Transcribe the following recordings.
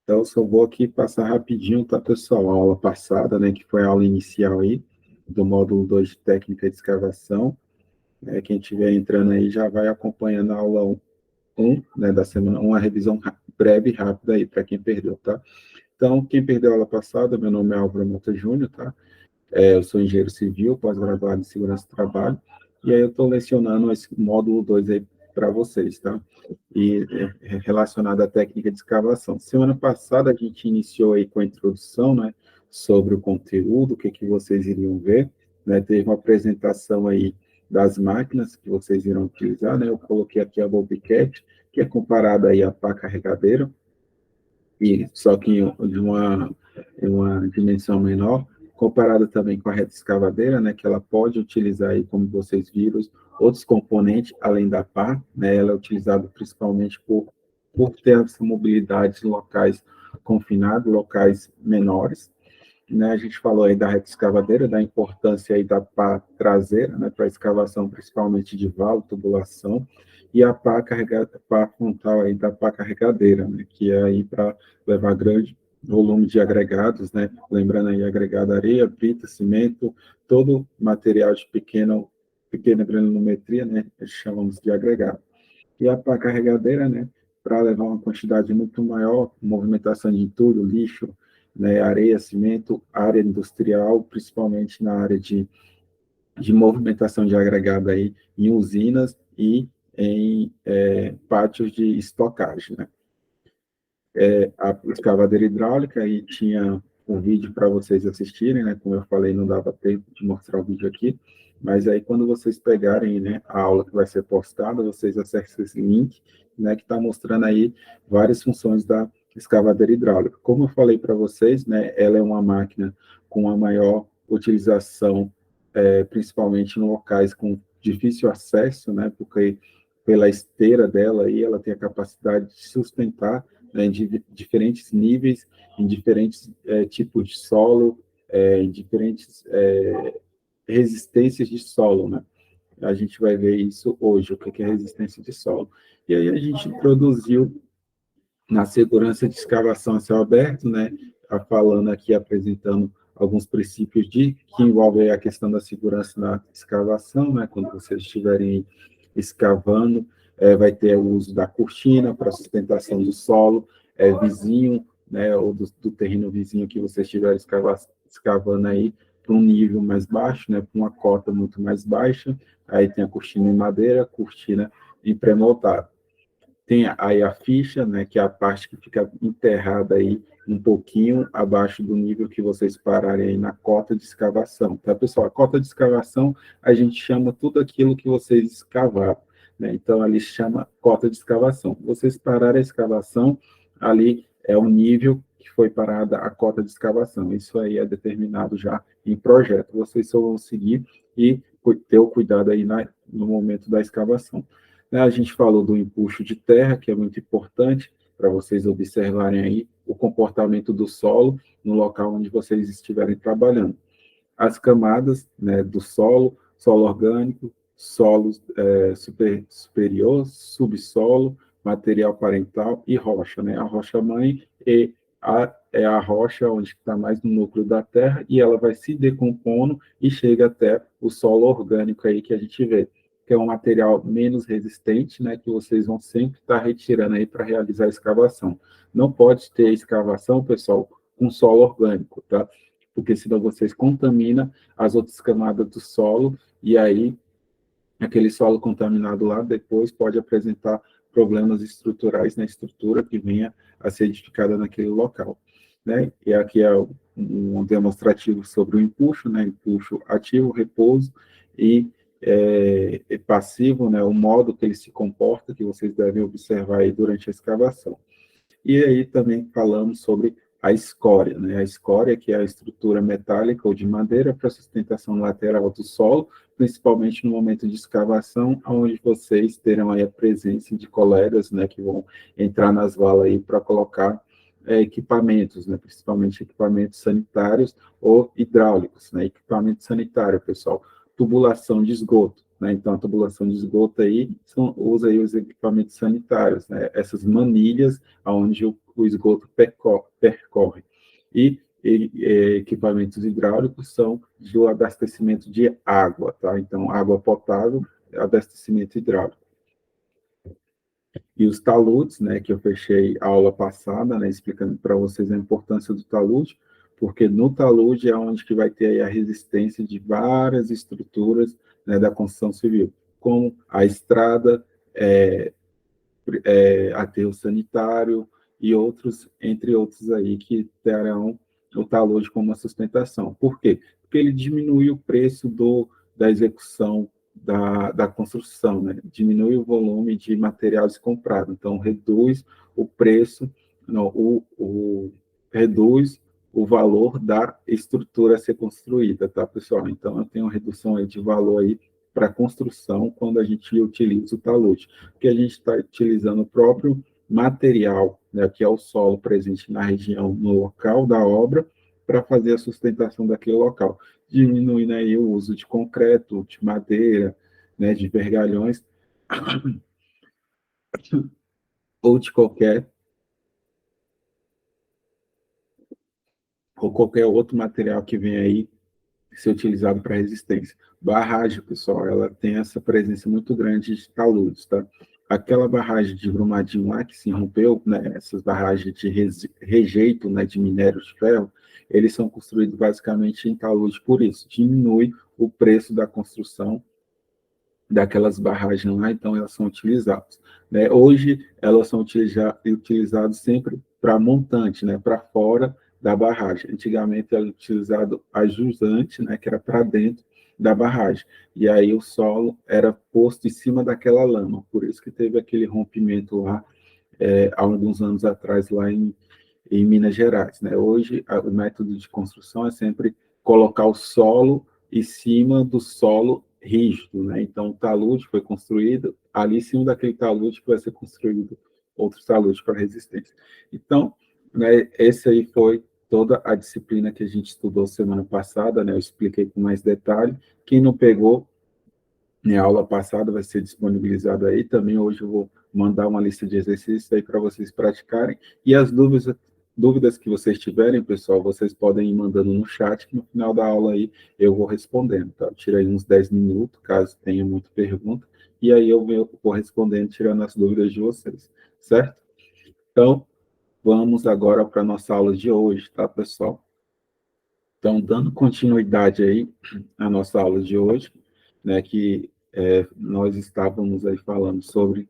Então, eu só vou aqui passar rapidinho, tá, pessoal? A aula passada, né, que foi a aula inicial aí, do módulo 2 de técnica de escavação. Quem estiver entrando aí já vai acompanhando a aula um, né, da semana, uma revisão breve e rápida aí, para quem perdeu, tá? Então, quem perdeu a aula passada, meu nome é Álvaro Mota Júnior, tá? Eu sou engenheiro civil, pós-graduado em segurança do trabalho, e aí eu estou lecionando esse módulo 2 aí para vocês, tá? E relacionado à técnica de escavação. Semana passada a gente iniciou aí com a introdução, né, sobre o conteúdo, o que que vocês iriam ver, né? Teve uma apresentação aí das máquinas que vocês irão utilizar, né? Eu coloquei aqui a Bobcat, que é comparada aí à pá carregadeira, e só que em uma dimensão menor, comparada também com a reta escavadeira, né, que ela pode utilizar aí, como vocês viram, outros componentes além da pá, né, ela é utilizada principalmente por ter essa mobilidade em locais confinados, locais menores, né, a gente falou aí da reta escavadeira, da importância aí da pá traseira, né, para escavação principalmente de valo, tubulação, e a pá, pá frontal aí da pá carregadeira, né, que é aí para levar grande volume de agregados, né, lembrando aí agregado areia, brita, cimento, todo material de pequena granulometria, né, chamamos de agregado. E a pá carregadeira, né, para levar uma quantidade muito maior, movimentação de entulho, lixo, né, areia, cimento, área industrial, principalmente na área de movimentação de agregado aí em usinas e em pátios de estocagem, né. A escavadeira hidráulica, aí tinha um vídeo para vocês assistirem, né, como eu falei, não dava tempo de mostrar o vídeo aqui, mas aí quando vocês pegarem, né, a aula que vai ser postada, vocês acessam esse link, né, que está mostrando aí várias funções da escavadeira hidráulica. Como eu falei para vocês, né, ela é uma máquina com a maior utilização, principalmente em locais com difícil acesso, né, porque pela esteira dela aí, ela tem a capacidade de sustentar, né, em diferentes níveis, em diferentes tipos de solo, em diferentes resistências de solo, né? A gente vai ver isso hoje, o que é resistência de solo. E aí a gente introduziu na segurança de escavação a céu aberto, né? Falando aqui, apresentando alguns princípios que envolvem a questão da segurança na escavação, né? Quando vocês estiverem escavando, vai ter o uso da cortina para sustentação do solo, vizinho, né? Ou do terreno vizinho que vocês estiverem escavando aí, para um nível mais baixo, né? Para uma cota muito mais baixa. Aí tem a cortina em madeira, cortina em pré-moldado. Tem aí a ficha, né, que é a parte que fica enterrada aí um pouquinho abaixo do nível que vocês pararem aí na cota de escavação, tá, pessoal? A cota de escavação, a gente chama tudo aquilo que vocês escavaram, né? Então, ali chama cota de escavação. Vocês pararem a escavação, ali é o nível que foi parada a cota de escavação. Isso aí é determinado já em projeto. Vocês só vão seguir e ter o cuidado aí no momento da escavação. A gente falou do empuxo de terra, que é muito importante para vocês observarem aí o comportamento do solo no local onde vocês estiverem trabalhando. As camadas, né, do solo, solo orgânico, solo superior, subsolo, material parental e rocha, né? A rocha-mãe é a rocha onde está mais no núcleo da terra e ela vai se decompondo e chega até o solo orgânico aí que a gente vê, que é um material menos resistente, né, que vocês vão sempre estar retirando aí para realizar a escavação. Não pode ter escavação, pessoal, com solo orgânico, tá? Porque senão vocês contaminam as outras camadas do solo e aí aquele solo contaminado lá depois pode apresentar problemas estruturais na estrutura que venha a ser edificada naquele local, né? E aqui é um demonstrativo sobre o empuxo, né? Empuxo ativo, repouso e passivo, né? O modo que ele se comporta, que vocês devem observar aí durante a escavação. E aí também falamos sobre a escória, né? A escória, que é a estrutura metálica ou de madeira para sustentação lateral do solo, principalmente no momento de escavação, onde vocês terão aí a presença de colegas, né, que vão entrar nas valas aí para colocar equipamentos, né, principalmente equipamentos sanitários ou hidráulicos, né? Equipamento sanitário, pessoal, tubulação de esgoto, né? Então, a tubulação de esgoto aí usa aí os equipamentos sanitários, né? Essas manilhas onde o esgoto percorre. E equipamentos hidráulicos são do abastecimento de água, tá? Então, água potável, abastecimento hidráulico. E os taludes, né, que eu fechei a aula passada, né, explicando para vocês a importância do talude, porque no talude é onde que vai ter aí a resistência de várias estruturas, né, da construção civil, como a estrada, aterro sanitário e outros, entre outros aí, que terão o talude como uma sustentação. Por quê? Porque ele diminui o preço da execução da construção, né? Diminui o volume de materiais comprados, então reduz o preço, não, reduz o valor da estrutura a ser construída, tá, pessoal? Então, eu tenho uma redução aí de valor aí para a construção quando a gente utiliza o talude, porque a gente está utilizando o próprio material, né, que é o solo presente na região, no local da obra, para fazer a sustentação daquele local, diminuindo aí o uso de concreto, de madeira, né, de vergalhões, ou de qualquer outro material que venha aí ser utilizado para resistência. Barragem, pessoal, ela tem essa presença muito grande de taludes, tá? Aquela barragem de Brumadinho lá que se rompeu, né, essas barragens de rejeito, né, de minério de ferro, eles são construídos basicamente em talude, por isso diminui o preço da construção daquelas barragens lá, então elas são utilizadas, né? Hoje elas são utilizadas sempre para montante, né, para fora da barragem. Antigamente era utilizado a jusante, né, que era para dentro da barragem. E aí o solo era posto em cima daquela lama. Por isso que teve aquele rompimento lá há alguns anos atrás lá em Minas Gerais, né? Hoje o método de construção é sempre colocar o solo em cima do solo rígido, né? Então o talude foi construído ali em cima daquele talude que vai ser construído outro talude para resistência. Então, né, esse aí foi toda a disciplina que a gente estudou semana passada, né? Eu expliquei com mais detalhe. Quem não pegou, minha aula passada vai ser disponibilizada aí. Também hoje eu vou mandar uma lista de exercícios aí para vocês praticarem. E as dúvidas que vocês tiverem, pessoal, vocês podem ir mandando no chat, que no final da aula aí eu vou respondendo, tá? Eu tirei uns 10 minutos, caso tenha muita pergunta, e aí eu vou respondendo, tirando as dúvidas de vocês, certo? Então, vamos agora para a nossa aula de hoje, tá, pessoal? Então, dando continuidade aí à nossa aula de hoje, né, que nós estávamos aí falando sobre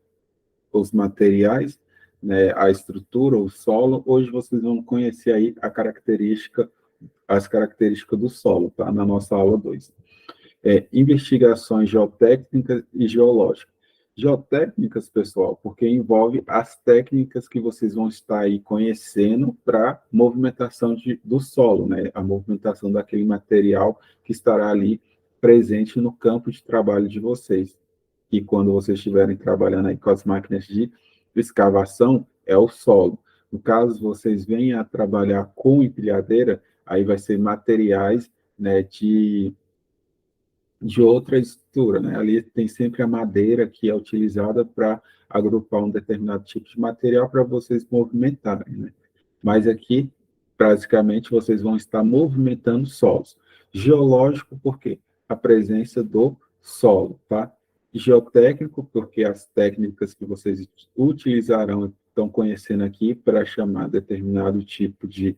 os materiais, né, a estrutura, o solo. Hoje vocês vão conhecer aí as características do solo, tá? Na nossa aula 2. Investigações geotécnicas e geológicas. Geotécnicas, pessoal, porque envolve as técnicas que vocês vão estar aí conhecendo para movimentação do solo, né? A movimentação daquele material que estará ali presente no campo de trabalho de vocês. E quando vocês estiverem trabalhando aí com as máquinas de escavação, é o solo. No caso, vocês venham a trabalhar com empilhadeira, aí vai ser materiais, né, de outra estrutura, né? Ali tem sempre a madeira que é utilizada para agrupar um determinado tipo de material para vocês movimentarem, né? Mas aqui, praticamente, vocês vão estar movimentando solos. Geológico, por quê? A presença do solo, tá? Geotécnico, porque as técnicas que vocês utilizarão, estão conhecendo aqui para chamar determinado tipo de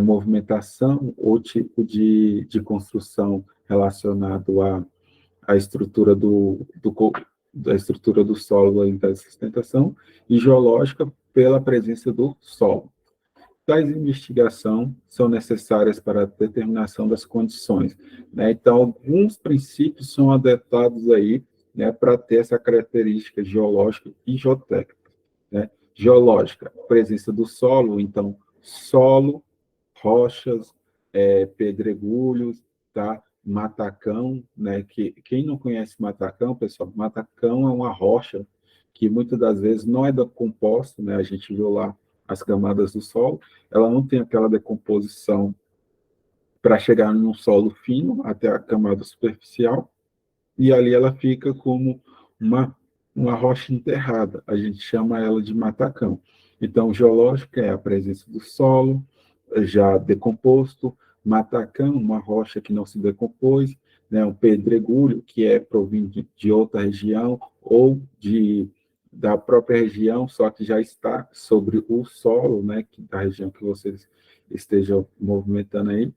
movimentação ou tipo de construção relacionado à estrutura da estrutura do solo e da sustentação, e geológica pela presença do solo. Tais investigações são necessárias para a determinação das condições, né? Então, alguns princípios são adotados aí, né, para ter essa característica geológica e geotécnica, né? Geológica, presença do solo, então, solo, rochas, pedregulhos, tá? Matacão, né? Quem não conhece matacão, pessoal, matacão é uma rocha que muitas das vezes não é decomposta, né? A gente viu lá as camadas do solo, ela não tem aquela decomposição para chegar num solo fino até a camada superficial, e ali ela fica como uma uma rocha enterrada, a gente chama ela de matacão. Então, o geológico é a presença do solo já decomposto, matacão, uma rocha que não se decompôs, né, um pedregulho, que é provindo de outra região ou da própria região, só que já está sobre o solo, né, da região que vocês estejam movimentando aí,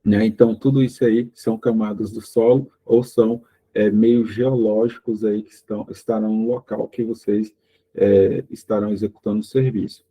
né? Então, tudo isso aí são camadas do solo ou são meios geológicos aí que estarão no local que vocês estarão executando o serviço.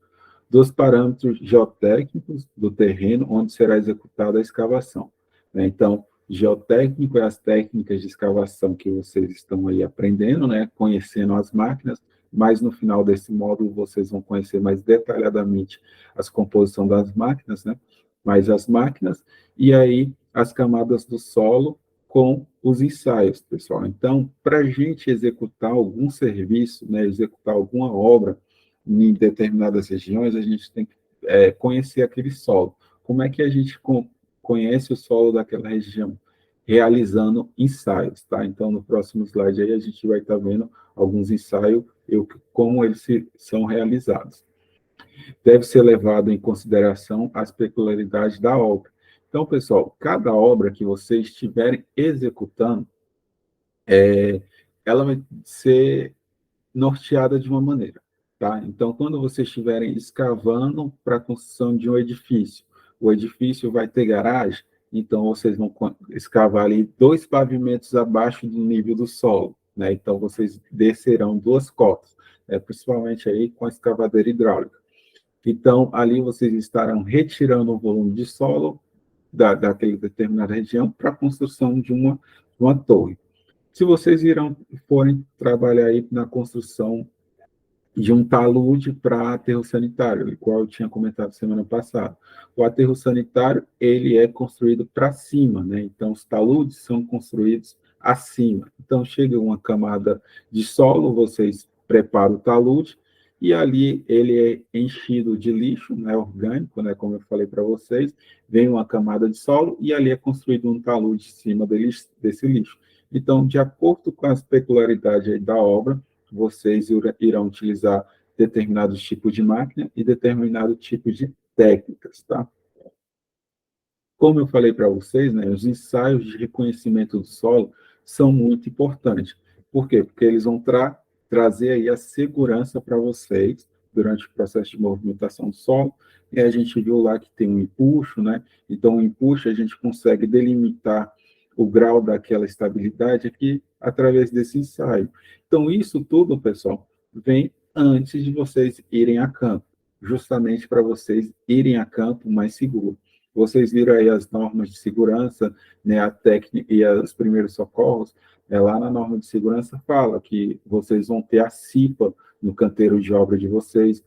Dos parâmetros geotécnicos do terreno onde será executada a escavação, né? Então, geotécnico é as técnicas de escavação que vocês estão aí aprendendo, né? Conhecendo as máquinas, mas no final desse módulo vocês vão conhecer mais detalhadamente as composições das máquinas, né? Mais as máquinas, e aí as camadas do solo com os ensaios, pessoal. Então, para a gente executar algum serviço, né, executar alguma obra em determinadas regiões, a gente tem que conhecer aquele solo. Como é que a gente conhece o solo daquela região? Realizando ensaios, tá? Então, no próximo slide aí, a gente vai estar vendo alguns ensaios, como eles são realizados. Deve ser levado em consideração as peculiaridades da obra. Então, pessoal, cada obra que vocês estiverem executando, ela vai ser norteada de uma maneira, tá? Então, quando vocês estiverem escavando para a construção de um edifício, o edifício vai ter garagem, então vocês vão escavar ali 2 pavimentos abaixo do nível do solo, né? Então, vocês descerão 2 cotas, principalmente aí com a escavadeira hidráulica. Então, ali vocês estarão retirando o volume de solo daquela determinada região para a construção de uma torre. Se vocês forem trabalhar aí na construção de um talude para aterro sanitário, igual eu tinha comentado semana passada. O aterro sanitário, ele é construído para cima, né? Então, os taludes são construídos acima. Então, chega uma camada de solo, vocês preparam o talude, e ali ele é enchido de lixo, né, orgânico, né, como eu falei para vocês, vem uma camada de solo, e ali é construído um talude em cima desse lixo. Então, de acordo com as peculiaridades da obra, vocês irão utilizar determinados tipos de máquina e determinado tipo de técnicas, tá? Como eu falei para vocês, né, os ensaios de reconhecimento do solo são muito importantes. Por quê? Porque eles vão trazer aí a segurança para vocês durante o processo de movimentação do solo. E a gente viu lá que tem um empuxo, né? Então, o empuxo a gente consegue delimitar o grau daquela estabilidade aqui através desse ensaio. Então, isso tudo, pessoal, vem antes de vocês irem a campo, justamente para vocês irem a campo mais seguro. Vocês viram aí as normas de segurança, né, a técnica e os primeiros socorros, lá na norma de segurança fala que vocês vão ter a CIPA no canteiro de obra de vocês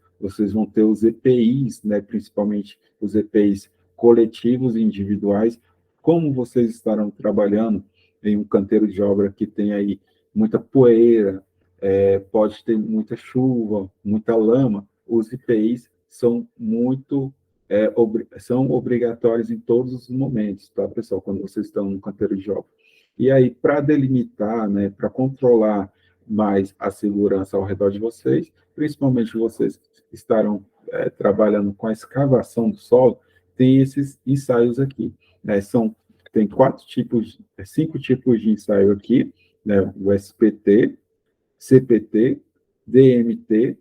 vão ter os EPIs, né, principalmente os EPIs coletivos e individuais. Como vocês estarão trabalhando em um canteiro de obra que tem aí muita poeira, pode ter muita chuva, muita lama, os EPIs são são obrigatórios em todos os momentos, tá, pessoal? Quando vocês estão no canteiro de obra. E aí, para delimitar, né, para controlar mais a segurança ao redor de vocês, principalmente vocês que estarão trabalhando com a escavação do solo, tem esses ensaios aqui, né? Tem 5 tipos de ensaio aqui, né? O SPT, CPT, DMT,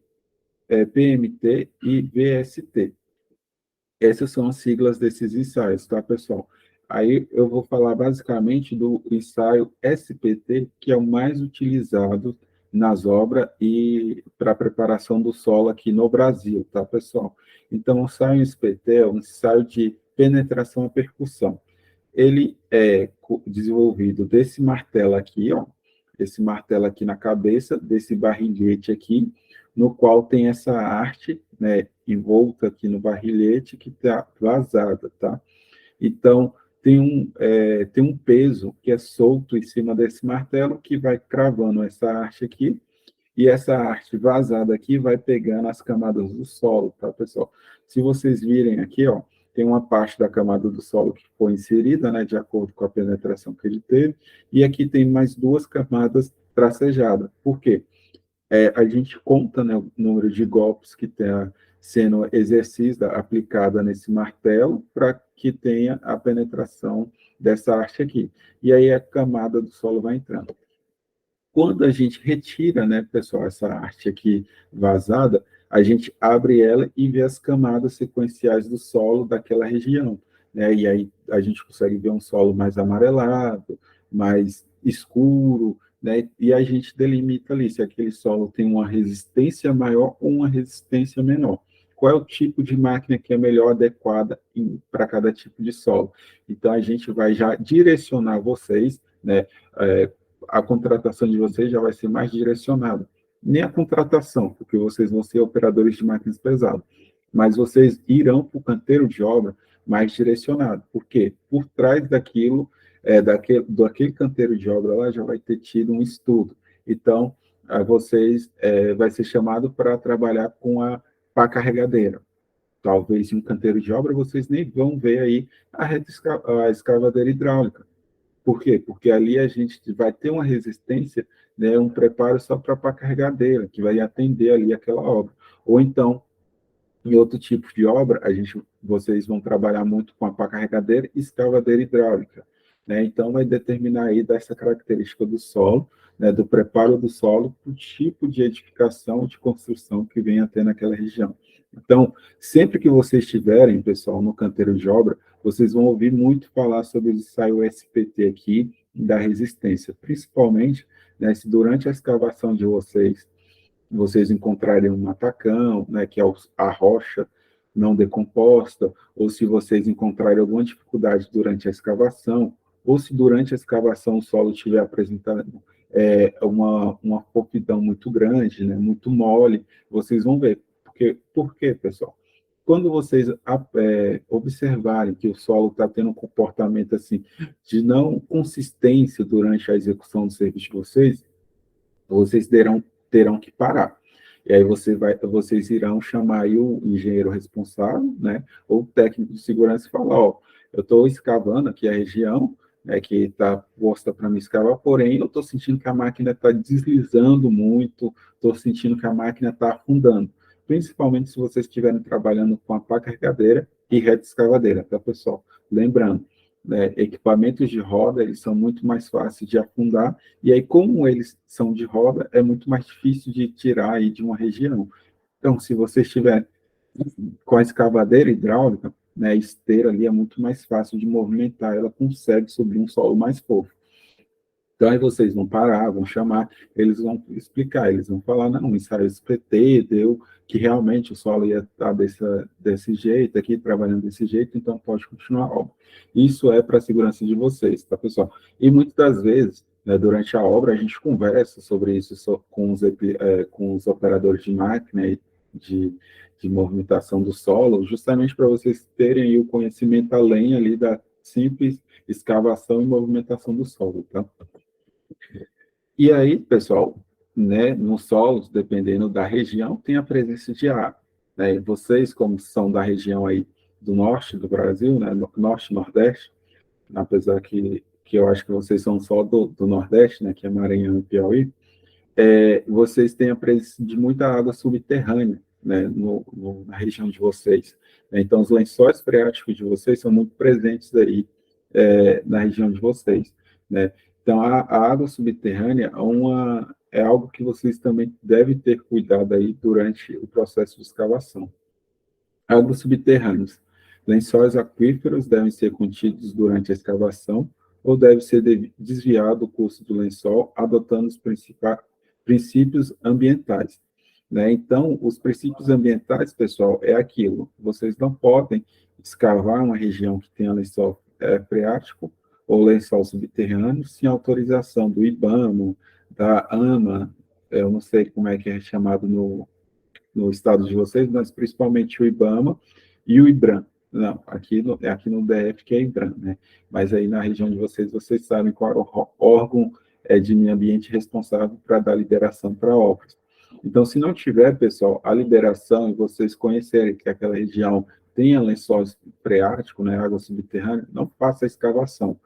PMT e VST. Essas são as siglas desses ensaios, tá, pessoal? Aí eu vou falar basicamente do ensaio SPT, que é o mais utilizado nas obras e para a preparação do solo aqui no Brasil, tá, pessoal? Então, o ensaio SPT é um ensaio de penetração e percussão. Ele é desenvolvido desse martelo aqui, ó, esse martelo aqui na cabeça, desse barrilhete aqui, no qual tem essa arte, né, envolta aqui no barrilhete que está vazada, tá? Então, tem um peso que é solto em cima desse martelo que vai cravando essa arte aqui, e essa arte vazada aqui vai pegando as camadas do solo, tá, pessoal? Se vocês virem aqui, ó, tem uma parte da camada do solo que foi inserida, né, de acordo com a penetração que ele teve, e aqui tem mais 2 camadas tracejada. Por quê? A gente conta, né, o número de golpes que está sendo exercida, aplicada nesse martelo, para que tenha a penetração dessa arte aqui. E aí a camada do solo vai entrando. Quando a gente retira, né, pessoal, essa arte aqui vazada, a gente abre ela e vê as camadas sequenciais do solo daquela região, né? E aí a gente consegue ver um solo mais amarelado, mais escuro, né? E a gente delimita ali se aquele solo tem uma resistência maior ou uma resistência menor. Qual é o tipo de máquina que é melhor adequada para cada tipo de solo? Então a gente vai já direcionar vocês, né? A contratação de vocês já vai ser mais direcionada. Nem a contratação, porque vocês vão ser operadores de máquinas pesadas, mas vocês irão para o canteiro de obra mais direcionado. Por quê? Por trás daquilo, daquele canteiro de obra lá já vai ter tido um estudo. Então, vocês vai ser chamado para trabalhar com a pá carregadeira. Talvez em um canteiro de obra vocês nem vão ver aí a escavadeira hidráulica. Por quê? Porque ali a gente vai ter uma resistência, né, um preparo só para a carregadeira, que vai atender ali aquela obra. Ou então, em outro tipo de obra, vocês vão trabalhar muito com a pá carregadeira e escavadeira hidráulica. Né? Então, vai determinar aí dessa característica do solo, né, do preparo do solo, o tipo de edificação, de construção que venha a ter naquela região. Então, sempre que vocês estiverem, pessoal, no canteiro de obra, vocês vão ouvir muito falar sobre o ensaio SPT aqui, da resistência, principalmente, né, se durante a escavação de vocês encontrarem um matacão, né, que é a rocha não decomposta, ou se vocês encontrarem alguma dificuldade durante a escavação, ou se durante a escavação o solo estiver apresentando uma fofidão muito grande, né, muito mole, vocês vão ver. Por quê, pessoal? Quando vocês observarem que o solo está tendo um comportamento assim de não consistência durante a execução do serviço de vocês terão que parar. E aí vocês irão chamar aí o engenheiro responsável, né, ou o técnico de segurança e falar, ó, eu estou escavando aqui a região, né, que está posta para me escavar, porém eu estou sentindo que a máquina está deslizando muito, estou sentindo que a máquina está afundando. Principalmente se vocês estiverem trabalhando com a pá carregadeira e reta escavadeira, tá, pessoal? Lembrando, né, equipamentos de roda, eles são muito mais fáceis de afundar, e aí, como eles são de roda, é muito mais difícil de tirar aí de uma região. Então, se você estiver com a escavadeira hidráulica, né, a esteira ali é muito mais fácil de movimentar, ela consegue subir um solo mais fofo. Então, aí vocês vão parar, vão chamar, eles vão explicar, eles vão falar, não, o ensaio SPT deu que realmente o solo ia estar desse jeito aqui, trabalhando desse jeito, então pode continuar a obra. Isso é para a segurança de vocês, tá, pessoal? E muitas das vezes, né, durante a obra, a gente conversa sobre isso com os operadores de máquina e de movimentação do solo, justamente para vocês terem o conhecimento além ali da simples escavação e movimentação do solo, tá? E aí, pessoal, né, nos solos, dependendo da região, tem a presença de ar. Né? Vocês, como são da região aí do norte do Brasil, né, norte e nordeste, apesar que eu acho que vocês são só do nordeste, né, que é Maranhão e Piauí, vocês têm a presença de muita água subterrânea, né, na região de vocês. Então, os lençóis freáticos de vocês são muito presentes aí na região de vocês, né? Então, a água subterrânea é algo que vocês também devem ter cuidado aí durante o processo de escavação. Águas subterrâneas. Lençóis aquíferos devem ser contidos durante a escavação ou deve ser desviado o curso do lençol, adotando os princípios ambientais. Né? Então, os princípios ambientais, pessoal, é aquilo. Vocês não podem escavar uma região que tenha lençol freático ou lençol subterrâneo sem autorização do IBAMA, da AMA, eu não sei como é que é chamado no estado de vocês, mas principalmente o IBAMA e o IBRAM. Não, aqui no DF que é IBRAM, né? Mas aí na região de vocês sabem qual é o órgão de meio ambiente responsável para dar liberação para obras. Então, se não tiver, pessoal, a liberação e vocês conhecerem que aquela região tenha lençóis freáticos, né, água subterrânea, não faça a escavação.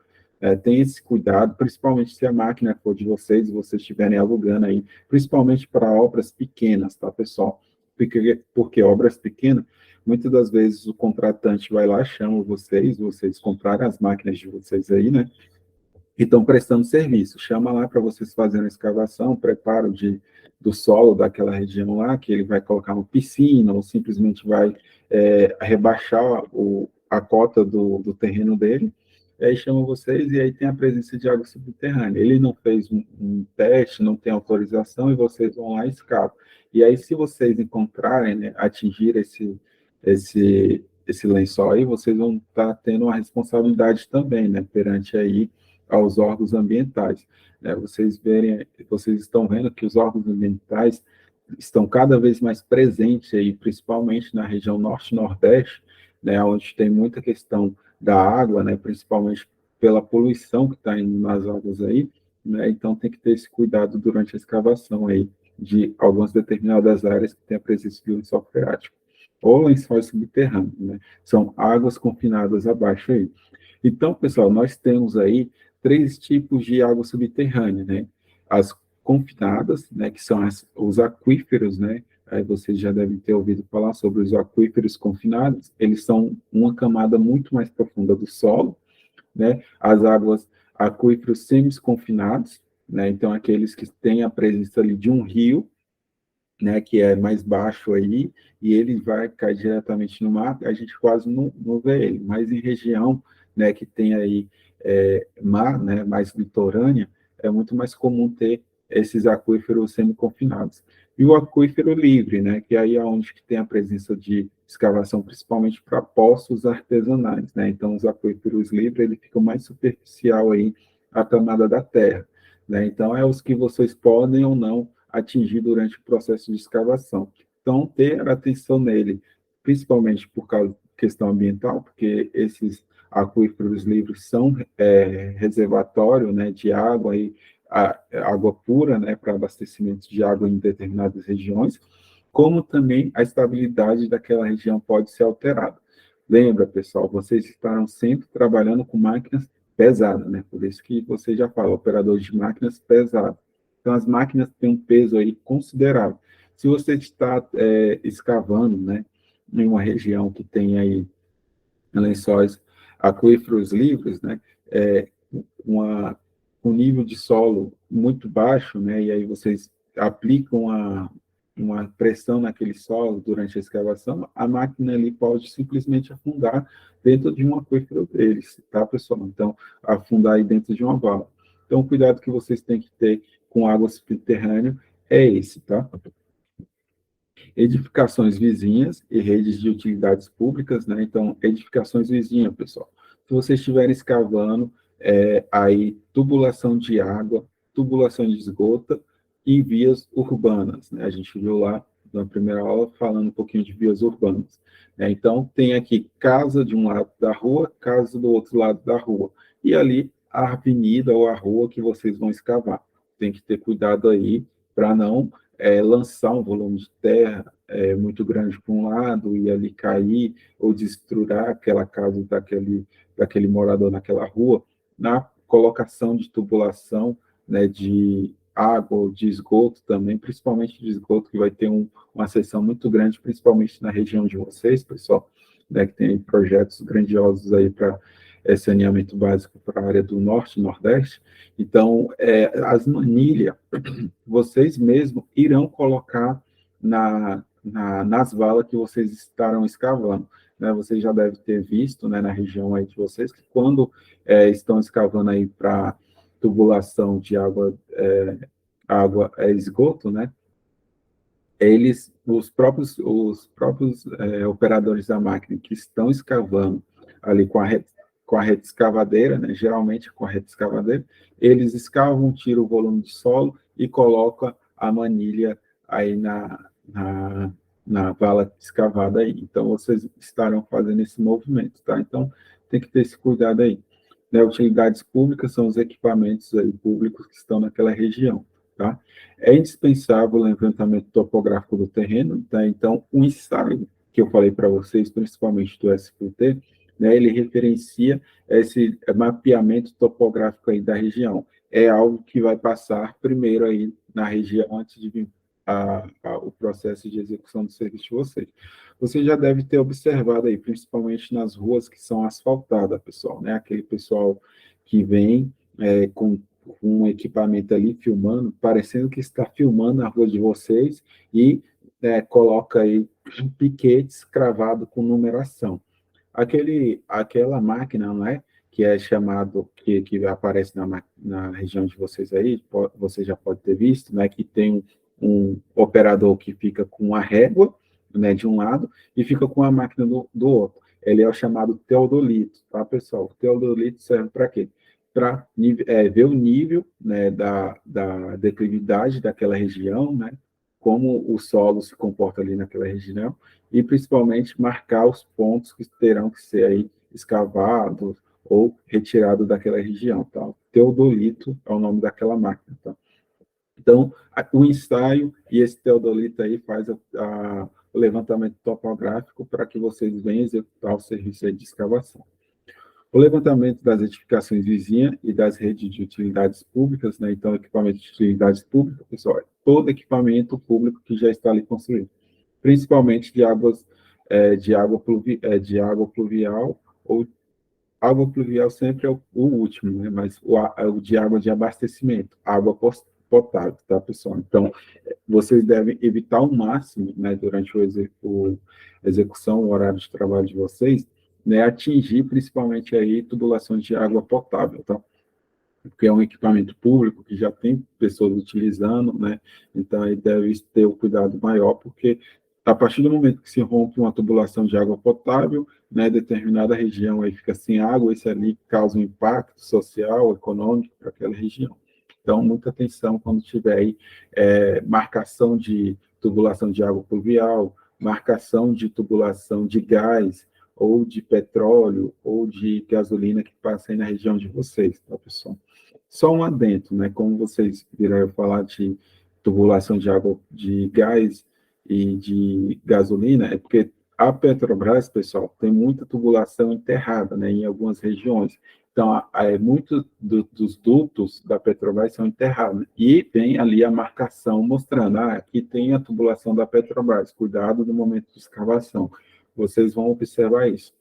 Tenha esse cuidado, principalmente se a máquina for de vocês e vocês estiverem alugando aí, principalmente para obras pequenas, tá, pessoal? Porque obras pequenas, muitas das vezes o contratante vai lá, chama vocês comprarem as máquinas de vocês aí, né? E estão prestando serviço. Chama lá para vocês fazerem a escavação, preparo do solo daquela região lá, que ele vai colocar uma piscina, ou simplesmente vai rebaixar a cota do terreno dele. E aí chama vocês e aí tem a presença de água subterrânea. Ele não fez um teste, não tem autorização, e vocês vão lá e escavam. E aí, se vocês encontrarem, né, atingir esse lençol aí, vocês vão estar tendo uma responsabilidade também, né, perante aí aos órgãos ambientais. Vocês estão vendo que os órgãos ambientais estão cada vez mais presentes aí, principalmente na região norte-nordeste, né, onde tem muita questão da água, né, principalmente pela poluição que está indo nas águas aí, né, então tem que ter esse cuidado durante a escavação aí de algumas determinadas áreas que tem a presença de lençol freático ou lençóis subterrâneos, né, são águas confinadas abaixo aí. Então, pessoal, nós temos aí três tipos de água subterrânea, né? As confinadas, né, que são os aquíferos, né? Aí vocês já devem ter ouvido falar sobre os aquíferos confinados. Eles são uma camada muito mais profunda do solo, né? As águas aquíferos semi-confinados, né? Então aqueles que têm a presença ali de um rio, né, que é mais baixo aí, e ele vai cair diretamente no mar, a gente quase não vê ele, mas em região, né, que tem aí mar, né, mais litorânea, é muito mais comum ter esses aquíferos semi-confinados. E o aquífero livre, né, que aí é onde que tem a presença de escavação, principalmente para poços artesanais, né, então os aquíferos livres, ele fica mais superficial aí, a camada da terra, né, então é os que vocês podem ou não atingir durante o processo de escavação. Então, ter atenção nele, principalmente por causa da questão ambiental, porque esses aquíferos livres são reservatório, né, de água e água pura, né, para abastecimento de água em determinadas regiões, como também a estabilidade daquela região pode ser alterada. Lembra, pessoal, vocês estarão sempre trabalhando com máquinas pesadas, né? Por isso que você já fala, operador de máquinas pesadas. Então, as máquinas têm um peso aí considerável. Se você está escavando, né, em uma região que tem aí lençóis aquíferos livres, né, é, um nível de solo muito baixo, né, e aí vocês aplicam uma pressão naquele solo durante a escavação, a máquina ali pode simplesmente afundar dentro de um aquífero deles, tá, pessoal? Então, afundar aí dentro de uma vala. Então, o cuidado que vocês têm que ter com água subterrânea é esse, tá? Edificações vizinhas e redes de utilidades públicas, né? Então, edificações vizinhas, pessoal. Se vocês estiverem escavando, aí tubulação de água, tubulação de esgoto e vias urbanas, né? A gente viu lá na primeira aula falando um pouquinho de vias urbanas, né? Então, tem aqui casa de um lado da rua, casa do outro lado da rua. E ali a avenida ou a rua que vocês vão escavar. Tem que ter cuidado aí para não lançar um volume de terra muito grande para um lado e ali cair ou destruir aquela casa daquele morador naquela rua, na colocação de tubulação, né, de água ou de esgoto também, principalmente de esgoto, que vai ter uma seção muito grande, principalmente na região de vocês, pessoal, né, que tem projetos grandiosos aí para saneamento básico para a área do norte e nordeste. Então, as manilhas, vocês mesmos irão colocar nas valas que vocês estarão escavando. Né? Vocês já devem ter visto, né, na região aí de vocês, que quando estão escavando aí para tubulação de água esgoto, né? Os próprios operadores da máquina que estão escavando ali com a rede escavadeira, né, geralmente com a rede escavadeira, eles escavam, tiram o volume de solo e colocam a manilha aí na vala escavada aí. Então, vocês estarão fazendo esse movimento, tá? Então, tem que ter esse cuidado aí. Né, utilidades públicas são os equipamentos aí públicos que estão naquela região, tá? É indispensável o levantamento topográfico do terreno, tá? Então, o ensaio que eu falei para vocês, principalmente do SQT, né, ele referencia esse mapeamento topográfico aí da região. É algo que vai passar primeiro aí na região antes de vir o processo de execução do serviço de vocês. Você já deve ter observado aí, principalmente nas ruas que são asfaltadas, pessoal, né? Aquele pessoal que vem com um equipamento ali filmando, parecendo que está filmando a rua de vocês e coloca aí piquetes cravados com numeração. Aquela máquina, não é? Que é chamado, que aparece na região de vocês aí, você já pode ter visto, né? Que tem um operador que fica com a régua, né, de um lado, e fica com a máquina do outro. Ele é o chamado teodolito, tá, pessoal? O teodolito serve para quê? Para ver o nível, né, da declividade daquela região, né, como o solo se comporta ali naquela região, e principalmente marcar os pontos que terão que ser aí escavados ou retirados daquela região. Tá? Teodolito é o nome daquela máquina. Tá? Então, o ensaio e esse teodolito aí faz o levantamento topográfico para que vocês venham executar o serviço de escavação. O levantamento das edificações vizinhas e das redes de utilidades públicas, né? Então, equipamento de utilidades públicas, pessoal, é todo equipamento público que já está ali construído, principalmente de água pluvial, ou água pluvial sempre é o último, né? Mas o de água de abastecimento, água potável, tá, pessoal? Então, vocês devem evitar ao máximo, né, durante execução, o horário de trabalho de vocês, né, atingir principalmente aí tubulações de água potável, tá? Porque é um equipamento público que já tem pessoas utilizando, né? Então aí deve ter o cuidado maior, porque a partir do momento que se rompe uma tubulação de água potável, né, determinada região aí fica sem água, isso ali causa um impacto social, econômico para aquela região. Então, muita atenção quando tiver aí marcação de tubulação de água pluvial, marcação de tubulação de gás, ou de petróleo, ou de gasolina que passa aí na região de vocês, tá, pessoal? Só um adendo, né? Como vocês viram eu falar de tubulação de água, de gás e de gasolina, é porque a Petrobras, pessoal, tem muita tubulação enterrada, né, em algumas regiões. Então, muitos dos dutos da Petrobras são enterrados. E tem ali a marcação mostrando, aqui tem a tubulação da Petrobras, cuidado no momento de escavação. Vocês vão observar isso.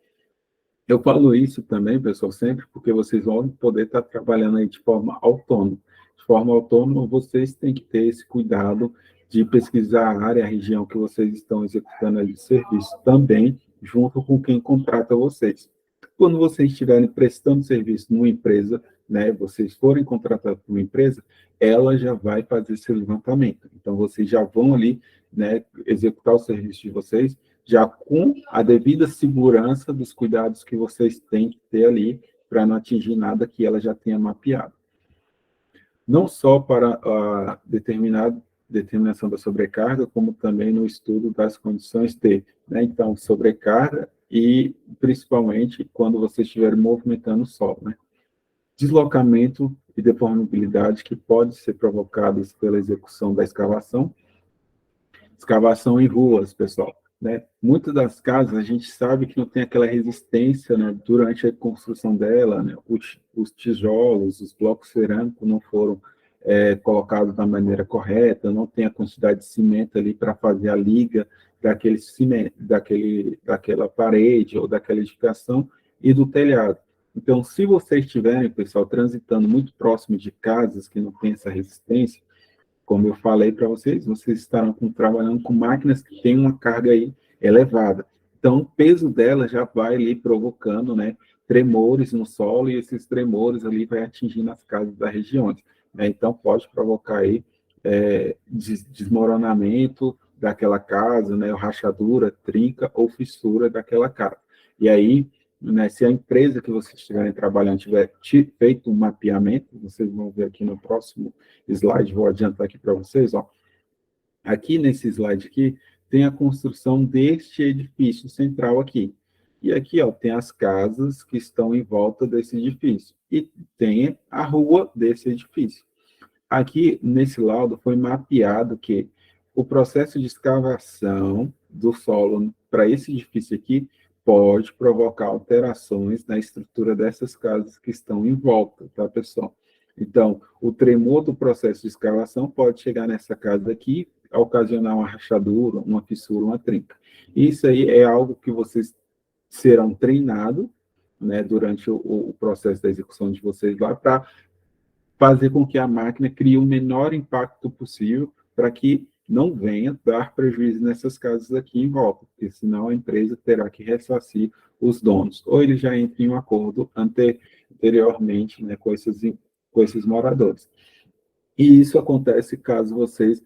Eu falo isso também, pessoal, sempre porque vocês vão poder estar trabalhando aí de forma autônoma. De forma autônoma, vocês têm que ter esse cuidado de pesquisar a área, a região que vocês estão executando aí de serviço, também junto com quem contrata vocês. Quando vocês estiverem prestando serviço numa empresa, né, vocês forem contratados por uma empresa, ela já vai fazer esse levantamento. Então, vocês já vão ali, né, executar o serviço de vocês, já com a devida segurança dos cuidados que vocês têm que ter ali, para não atingir nada que ela já tenha mapeado. Não só para a determinação da sobrecarga, como também no estudo das condições T. Né? Então, sobrecarga e, principalmente, quando vocês estiverem movimentando o solo. Né? Deslocamento e deformabilidade que pode ser provocados pela execução da escavação. Escavação em ruas, pessoal. Né? Muitas das casas a gente sabe que não tem aquela resistência, né, durante a construção dela, né? Os tijolos, os blocos cerâmicos não foram colocados da maneira correta, não tem a quantidade de cimento ali para fazer a liga daquele cimento, daquela parede ou daquela edificação e do telhado. Então, se vocês estiverem, pessoal, transitando muito próximo de casas que não têm essa resistência, como eu falei para vocês, vocês estarão trabalhando com máquinas que têm uma carga aí elevada. Então, o peso dela já vai ali provocando, né, tremores no solo, e esses tremores ali vai atingindo as casas das regiões. Né? Então, pode provocar aí desmoronamento daquela casa, né, rachadura, trinca ou fissura daquela casa. E aí, né, se a empresa que vocês estiverem trabalhando tiver feito um mapeamento, vocês vão ver aqui no próximo slide, vou adiantar aqui para vocês, ó. Aqui nesse slide aqui, tem a construção deste edifício central aqui. E aqui, ó, tem as casas que estão em volta desse edifício. E tem a rua desse edifício. Aqui, nesse laudo, foi mapeado que o processo de escavação do solo para esse edifício aqui pode provocar alterações na estrutura dessas casas que estão em volta, tá, pessoal? Então, o tremor do processo de escavação pode chegar nessa casa aqui, ocasionar uma rachadura, uma fissura, uma trinca. Isso aí é algo que vocês serão treinados, né, durante o processo da execução de vocês lá, para fazer com que a máquina crie o menor impacto possível para que não venha dar prejuízo nessas casas aqui em volta, porque senão a empresa terá que ressarcir os donos, ou ele já entra em um acordo anteriormente, né, com esses moradores. E isso acontece caso vocês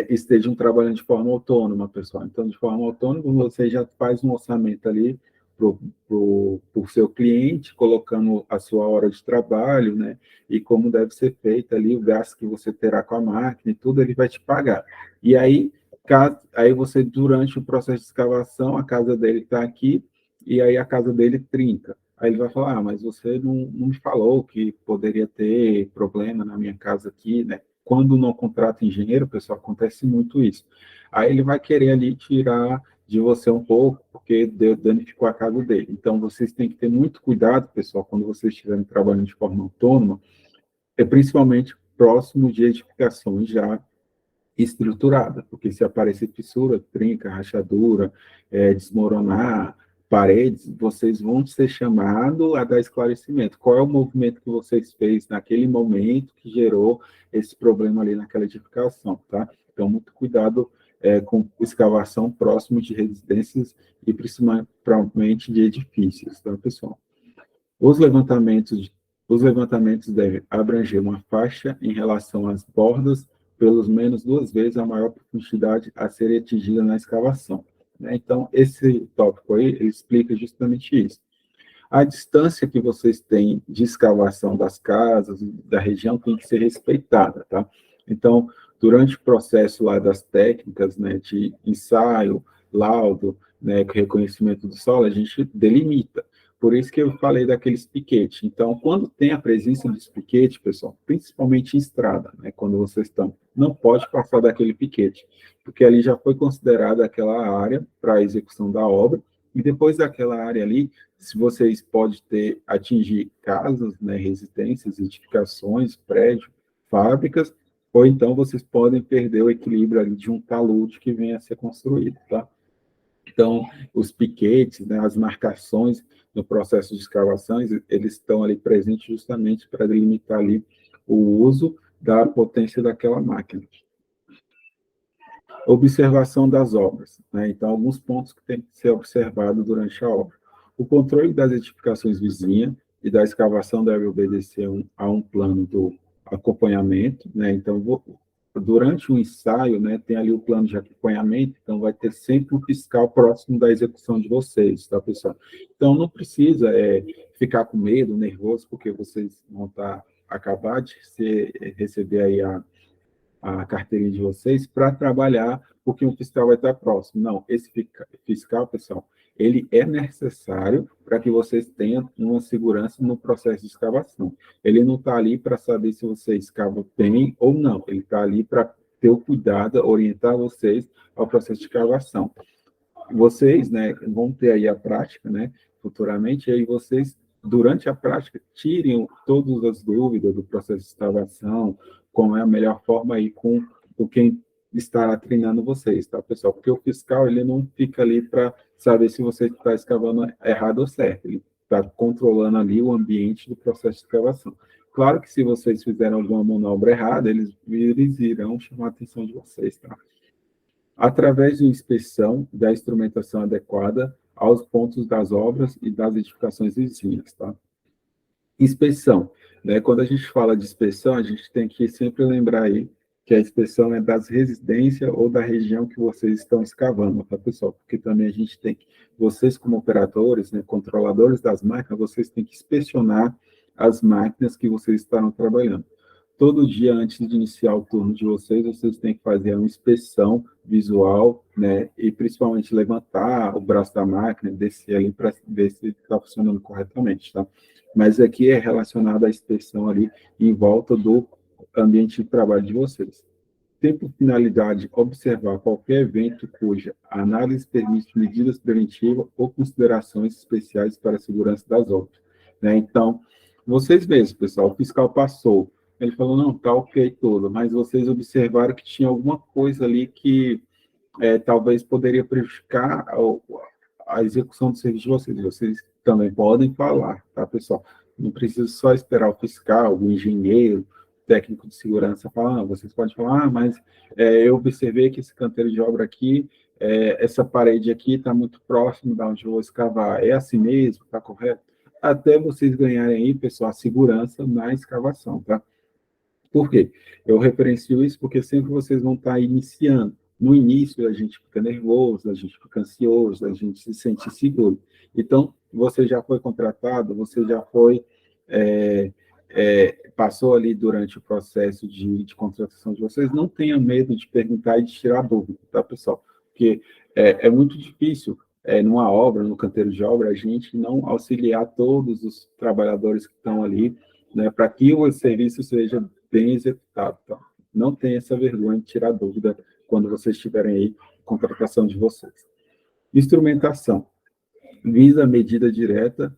estejam trabalhando de forma autônoma, pessoal. Então, de forma autônoma, você já faz um orçamento ali para o seu cliente, colocando a sua hora de trabalho, né? E como deve ser feito ali, o gasto que você terá com a máquina e tudo, ele vai te pagar. E aí, você, durante o processo de escavação, a casa dele está aqui, e aí a casa dele trinca. Aí ele vai falar, mas você não me falou que poderia ter problema na minha casa aqui, né? Quando não contrata engenheiro, pessoal, acontece muito isso. Aí ele vai querer ali tirar de você um pouco, porque danificou a casa dele. Então, vocês têm que ter muito cuidado, pessoal, quando vocês estiverem trabalhando de forma autônoma, principalmente próximo de edificações já estruturada, porque se aparecer fissura, trinca, rachadura, desmoronar paredes, vocês vão ser chamados a dar esclarecimento. Qual é o movimento que vocês fez naquele momento que gerou esse problema ali naquela edificação, tá? Então, muito cuidado com escavação próximo de residências e principalmente de edifícios, tá, pessoal? Os levantamentos, os levantamentos devem abranger uma faixa em relação às bordas, pelo menos 2 vezes a maior profundidade a ser atingida na escavação, né? Então, esse tópico aí, ele explica justamente isso. A distância que vocês têm de escavação das casas, da região, tem que ser respeitada, tá? Então, durante o processo lá das técnicas, né, de ensaio, laudo, né, reconhecimento do solo, a gente delimita. Por isso que eu falei daqueles piquetes. Então, quando tem a presença dos piquetes, pessoal, principalmente em estrada, né, quando vocês estão, não pode passar daquele piquete, porque ali já foi considerada aquela área para a execução da obra, e depois daquela área ali, se vocês podem atingir casas, né, residências, edificações, prédios, fábricas, ou então vocês podem perder o equilíbrio ali de um talude que venha a ser construído, tá? Então, os piquetes, né, as marcações no processo de escavações, eles estão ali presentes justamente para delimitar ali o uso da potência daquela máquina. Observação das obras, né? Então, alguns pontos que têm que ser observados durante a obra. O controle das edificações vizinhas e da escavação deve obedecer a um plano do acompanhamento, né? Então, durante o ensaio, né, tem ali o plano de acompanhamento, então vai ter sempre um fiscal próximo da execução de vocês, tá, pessoal? Então, não precisa ficar com medo, nervoso, porque vocês vão acabar de receber aí a carteirinha de vocês para trabalhar, porque um fiscal vai estar próximo. Não, esse fiscal, pessoal, ele é necessário para que vocês tenham uma segurança no processo de escavação. Ele não está ali para saber se você escava bem ou não, ele está ali para ter o cuidado, orientar vocês ao processo de escavação. Vocês, né, vão ter aí a prática, né, futuramente, e aí vocês, durante a prática, tirem todas as dúvidas do processo de escavação, como é a melhor forma aí com quem estará treinando vocês, tá, pessoal? Porque o fiscal, ele não fica ali para saber se você está escavando errado ou certo, ele está controlando ali o ambiente do processo de escavação. Claro que se vocês fizerem alguma manobra errada, eles irão chamar a atenção de vocês, tá? Através de inspeção da instrumentação adequada aos pontos das obras e das edificações vizinhas, tá? Inspeção, né? Quando a gente fala de inspeção, a gente tem que sempre lembrar aí que a inspeção é das residências ou da região que vocês estão escavando, tá, pessoal? Porque também a gente tem que, vocês como operadores, né, controladores das máquinas, vocês têm que inspecionar as máquinas que vocês estarão trabalhando. Todo dia, antes de iniciar o turno de vocês, vocês têm que fazer uma inspeção visual, né, e principalmente levantar o braço da máquina, descer ali para ver se está funcionando corretamente, tá? Mas aqui é relacionado à inspeção ali em volta do ambiente de trabalho de vocês. tem por finalidade observar qualquer evento cuja análise permite medidas preventivas ou considerações especiais para a segurança das obras. Né? Então, vocês mesmos, pessoal, o fiscal passou, ele falou, não, está ok tudo, mas vocês observaram que tinha alguma coisa ali que talvez poderia prejudicar a execução do serviço de vocês. Vocês também podem falar, tá, pessoal? Não precisa só esperar o fiscal, o engenheiro, técnico de segurança falar, não, vocês podem falar, mas eu observei que esse canteiro de obra aqui, essa parede aqui está muito próximo da onde eu vou escavar. É assim mesmo? Está correto? Até vocês ganharem aí, pessoal, a segurança na escavação, tá? Por quê? Eu referencio isso porque sempre vocês vão estar iniciando. No início, a gente fica nervoso, a gente fica ansioso, a gente se sente seguro. Então, você já foi contratado, você já foi, passou ali durante o processo de contratação de vocês, não tenha medo de perguntar e de tirar dúvida, tá, pessoal? Porque é muito difícil, numa obra, no canteiro de obra, a gente não auxiliar todos os trabalhadores que estão ali, né, para que o serviço seja bem executado. Tá? Não tenha essa vergonha de tirar dúvida quando vocês estiverem aí contratação de vocês. Instrumentação. Visa a medida direta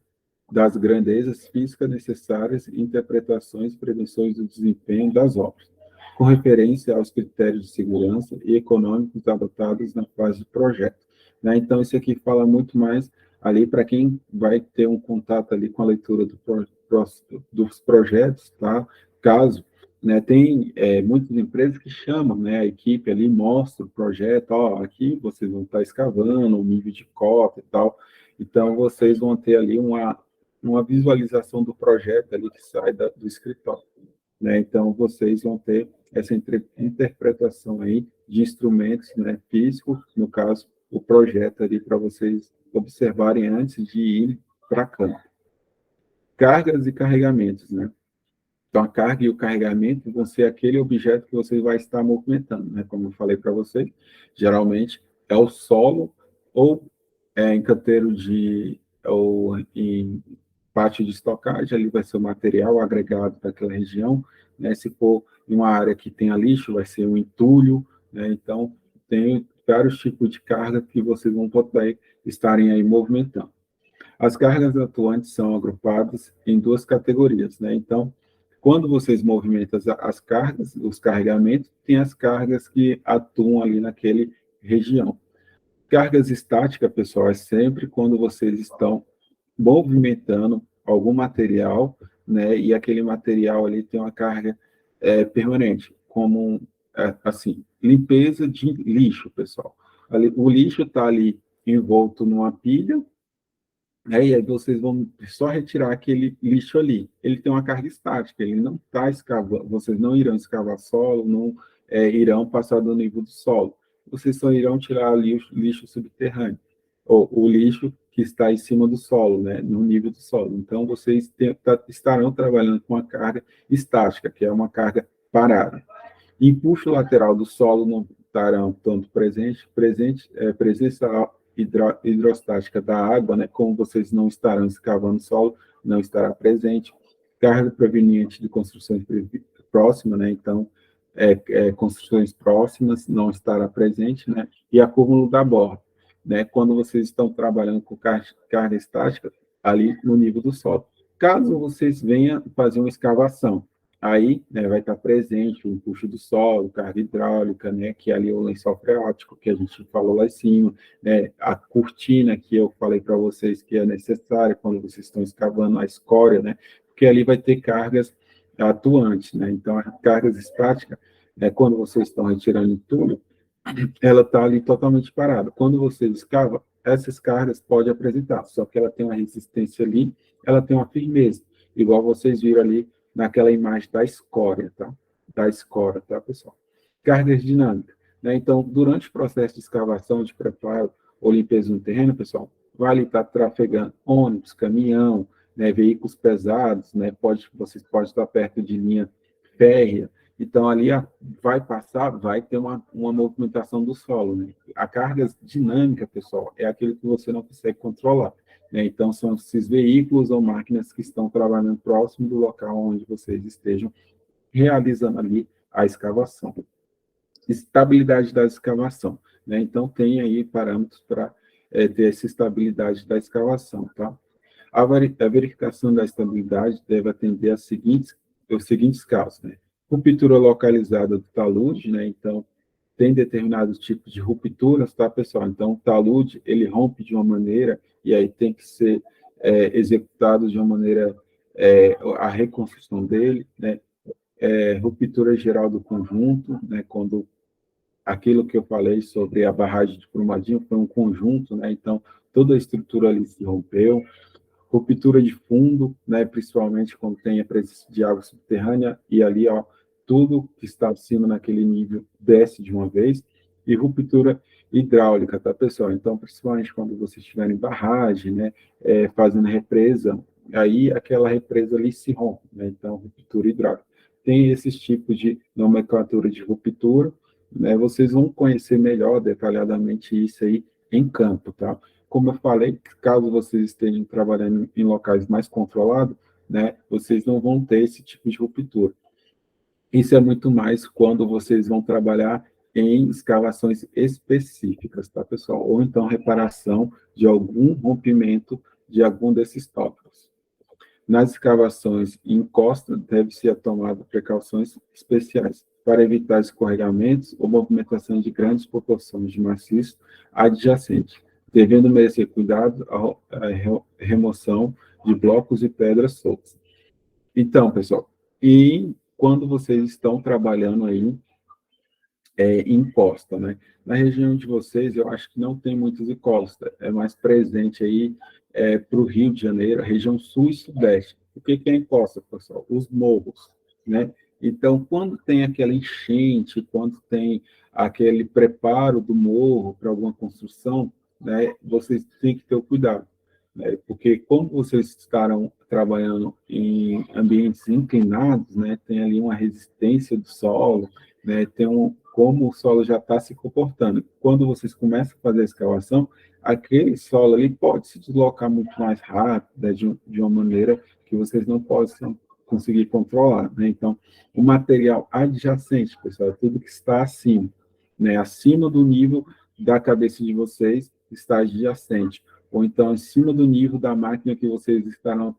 das grandezas físicas necessárias, interpretações e prevenções do desempenho das obras, com referência aos critérios de segurança e econômicos adotados na fase de projeto. Né? Então, isso aqui fala muito mais ali para quem vai ter um contato ali com a leitura dos projetos, tá? Caso, né, tem muitas empresas que chamam, né, a equipe ali, mostra o projeto, ó, aqui vocês vão estar escavando, o nível de cota e tal, então vocês vão ter ali uma visualização do projeto ali que sai do escritório, né? Então, vocês vão ter essa interpretação aí de instrumentos, né, físicos, no caso, o projeto ali para vocês observarem antes de ir para campo. Cargas e carregamentos, né? Então, a carga e o carregamento vão ser aquele objeto que você vai estar movimentando, né? Como eu falei para vocês, geralmente é o solo ou em canteiro ou em pátio de estocagem, ali vai ser o material agregado daquela região, né? Se for em uma área que tenha lixo, vai ser um entulho, né? Então, tem vários tipos de carga que vocês vão poder estarem aí movimentando. As cargas atuantes são agrupadas em duas categorias, né? Então, quando vocês movimentam as cargas, os carregamentos, tem as cargas que atuam ali naquele região. Cargas estáticas, pessoal, é sempre quando vocês estão movimentando algum material, né? E aquele material ali tem uma carga permanente, como assim, limpeza de lixo, pessoal. Ali, o lixo está ali envolto numa pilha, né? E aí vocês vão só retirar aquele lixo ali. Ele tem uma carga estática, ele não está escavando, vocês não irão escavar solo, não irão passar do nível do solo. Vocês só irão tirar ali o lixo subterrâneo, ou o lixo que está em cima do solo, né, no nível do solo. Então, vocês estarão trabalhando com uma carga estática, que é uma carga parada. Empuxo lateral do solo não estarão tanto presença hidrostática da água, né, como vocês não estarão escavando solo, não estará presente. Carga proveniente de construções próximas, né, então, construções próximas não estará presente, né, e acúmulo da borda, né, quando vocês estão trabalhando com carga estática, ali no nível do solo. Caso vocês venham fazer uma escavação, aí, né, vai estar presente o empuxo do solo, carga hidráulica, né, que é ali o lençol freático, que a gente falou lá em cima, né, a cortina que eu falei para vocês que é necessária quando vocês estão escavando a escória, né, porque ali vai ter cargas atuantes, né, então as cargas estáticas, né, quando vocês estão retirando entulho, ela está ali totalmente parada. Quando você escava, essas cargas podem apresentar, só que ela tem uma resistência ali, ela tem uma firmeza, igual vocês viram ali naquela imagem da escória, tá? Da escória, tá, pessoal? Cargas dinâmicas, né? Então, durante o processo de escavação, de preparo ou limpeza no terreno, pessoal, vai ali estar trafegando ônibus, caminhão, né, veículos pesados, né? Vocês podem estar perto de linha férrea, então, ali vai passar, vai ter uma movimentação do solo. Né? A carga dinâmica, pessoal, é aquilo que você não consegue controlar. Né? Então, são esses veículos ou máquinas que estão trabalhando próximo do local onde vocês estejam realizando ali a escavação. estabilidade da escavação, né? Então, tem aí parâmetros para ter essa estabilidade da escavação, tá? A verificação da estabilidade deve atender os seguintes casos, né? Ruptura localizada do talude, né? Então, tem determinados tipos de rupturas, tá, pessoal? Então, o talude, ele rompe de uma maneira e aí tem que ser executado de uma maneira, a reconstrução dele, né? Ruptura geral do conjunto, né? Quando aquilo que eu falei sobre a barragem de Brumadinho foi um conjunto, né? Então, toda a estrutura ali se rompeu. Ruptura de fundo, né? Principalmente quando tem a presença de água subterrânea e ali, ó, tudo que está acima naquele nível desce de uma vez. E ruptura hidráulica, tá, pessoal? Então, principalmente quando vocês estiverem em barragem, né? Fazendo represa, aí aquela represa ali se rompe, né? Então, ruptura hidráulica. Tem esses tipos de nomenclatura de ruptura, né? Vocês vão conhecer melhor, detalhadamente, isso aí em campo, tá? Como eu falei, caso vocês estejam trabalhando em locais mais controlados, né, vocês não vão ter esse tipo de ruptura. Isso é muito mais quando vocês vão trabalhar em escavações específicas, tá, pessoal? Ou então reparação de algum rompimento de algum desses tópicos. Nas escavações em costa, deve ser tomada precauções especiais para evitar escorregamentos ou movimentação de grandes proporções de maciço adjacente, devendo merecer cuidado à remoção de blocos e pedras soltas. Então, pessoal, e quando vocês estão trabalhando aí em costa, né? Na região de vocês, eu acho que não tem muitos encostas, é mais presente aí para o Rio de Janeiro, a região sul e sudeste. O que é encosta, pessoal? Os morros, né? Então, quando tem aquela enchente, quando tem aquele preparo do morro para alguma construção, né, vocês têm que ter o cuidado, né? Porque como vocês estarão trabalhando em ambientes inclinados, né, tem ali uma resistência do solo, né, tem como o solo já está se comportando. Quando vocês começam a fazer a escavação, aquele solo ali pode se deslocar muito mais rápido, né, de uma maneira que vocês não possam conseguir controlar, né? Então, o material adjacente, pessoal, é tudo que está acima, né? Acima do nível da cabeça de vocês está adjacente, ou então em cima do nível da máquina que vocês estarão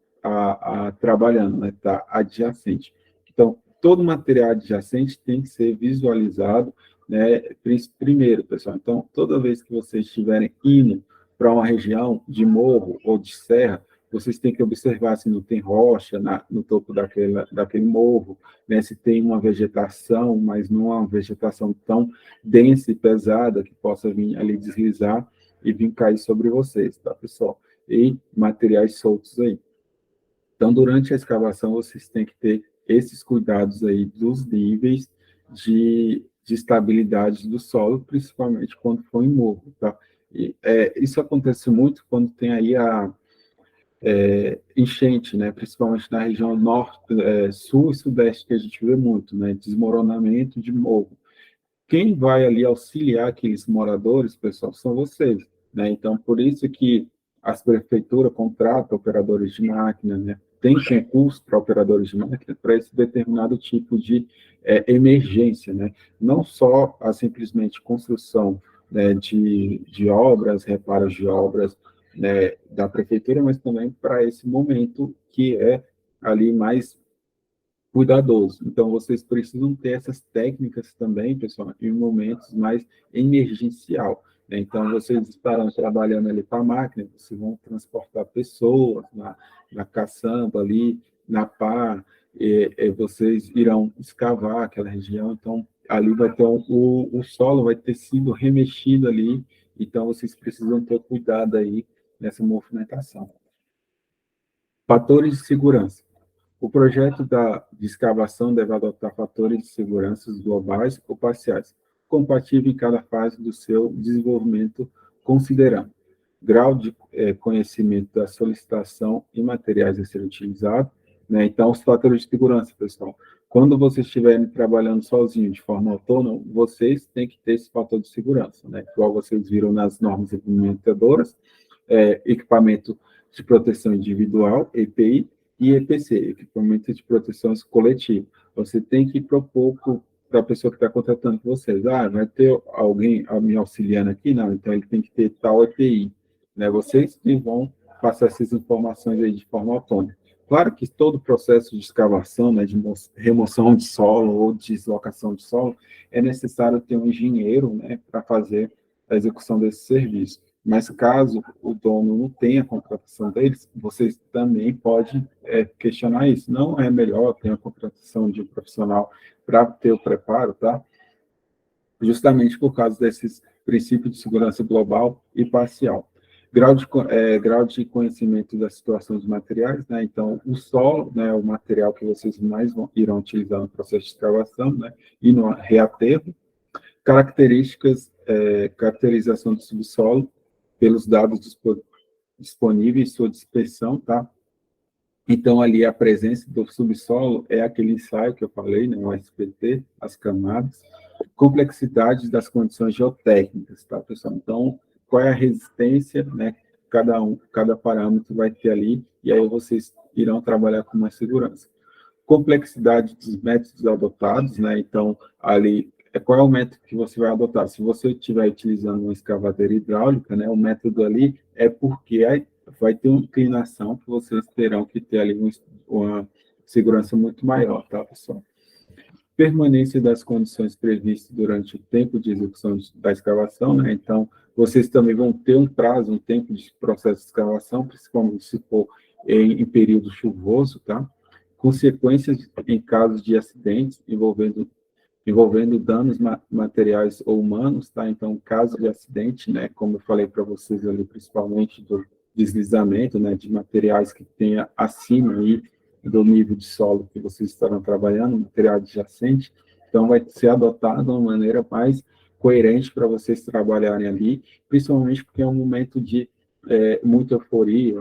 trabalhando, né? Está adjacente. Então, todo material adjacente tem que ser visualizado, né? Primeiro, pessoal. Então, toda vez que vocês estiverem indo para uma região de morro ou de serra, vocês têm que observar se não tem rocha no topo daquele morro, né? Se tem uma vegetação, mas não é uma vegetação tão densa e pesada que possa vir ali deslizar e vir cair sobre vocês, tá, pessoal? E materiais soltos aí. Então, durante a escavação, vocês têm que ter esses cuidados aí dos níveis de estabilidade do solo, principalmente quando for em morro, tá? E, isso acontece muito quando tem aí a enchente, né? Principalmente na região norte, sul e sudeste, que a gente vê muito, né? Desmoronamento de morro. Quem vai ali auxiliar aqueles moradores, pessoal, são vocês, né? Então, por isso que as prefeituras contratam operadores de máquina, né? Tem concurso para operadores de máquina para esse determinado tipo de emergência, né? Não só a simplesmente construção, né, de obras, reparos de obras, né, da prefeitura, mas também para esse momento que é ali mais cuidadoso. Então, vocês precisam ter essas técnicas também, pessoal, em momentos mais emergencial, né? Então, vocês estarão trabalhando ali com a máquina, vocês vão transportar pessoas na caçamba ali, na pá, vocês irão escavar aquela região, então, ali vai ter o solo vai ter sido remexido ali, então, vocês precisam ter cuidado aí nessa movimentação. Fatores de segurança. O projeto de escavação deve adotar fatores de segurança globais ou parciais, compatíveis em cada fase do seu desenvolvimento, considerando grau de conhecimento da solicitação e materiais a serem utilizados, né? Então, os fatores de segurança, pessoal. Quando vocês estiverem trabalhando sozinhos, de forma autônoma, vocês têm que ter esse fator de segurança, né? Igual vocês viram nas normas implementadoras, equipamento de proteção individual, EPI, e EPC, equipamento de proteção coletiva. Você tem que propor para a pessoa que está contratando com vocês. Ah, vai ter alguém me auxiliando aqui? Não, então ele tem que ter tal EPI. Né? Vocês que vão passar essas informações aí de forma autônoma. Claro que todo o processo de escavação, né, de remoção de solo ou deslocação de solo, é necessário ter um engenheiro, né, para fazer a execução desse serviço. Mas caso o dono não tenha a contratação deles, vocês também podem questionar isso. Não é melhor ter a contratação de um profissional para ter o preparo, tá? Justamente por causa desses princípios de segurança global e parcial. Grau de conhecimento da situação dos materiais, né? Então, o solo, né, é o material que vocês mais irão utilizar no processo de escavação, né, e no reaterro. Caracterização do subsolo pelos dados disponíveis, sua dispersão, tá? Então, ali, a presença do subsolo é aquele ensaio que eu falei, né, o SPT, as camadas, complexidade das condições geotécnicas, tá, pessoal? Então, qual é a resistência, né, cada parâmetro vai ter ali, e aí vocês irão trabalhar com mais segurança. Complexidade dos métodos adotados, né, então, ali, qual é o método que você vai adotar? Se você estiver utilizando uma escavadeira hidráulica, né, o método ali é porque vai ter uma inclinação que vocês terão que ter ali uma segurança muito maior, tá, pessoal? Permanência das condições previstas durante o tempo de execução da escavação, né? Então, vocês também vão ter um prazo, um tempo de processo de escavação, principalmente se for em período chuvoso, tá? Consequências em casos de acidentes envolvendo danos materiais ou humanos, tá? Então, caso de acidente, né, como eu falei para vocês ali, principalmente do deslizamento, né, de materiais que tenha acima aí do nível de solo que vocês estarão trabalhando, material adjacente, então vai ser adotado uma maneira mais coerente para vocês trabalharem ali, principalmente porque é um momento de muita euforia,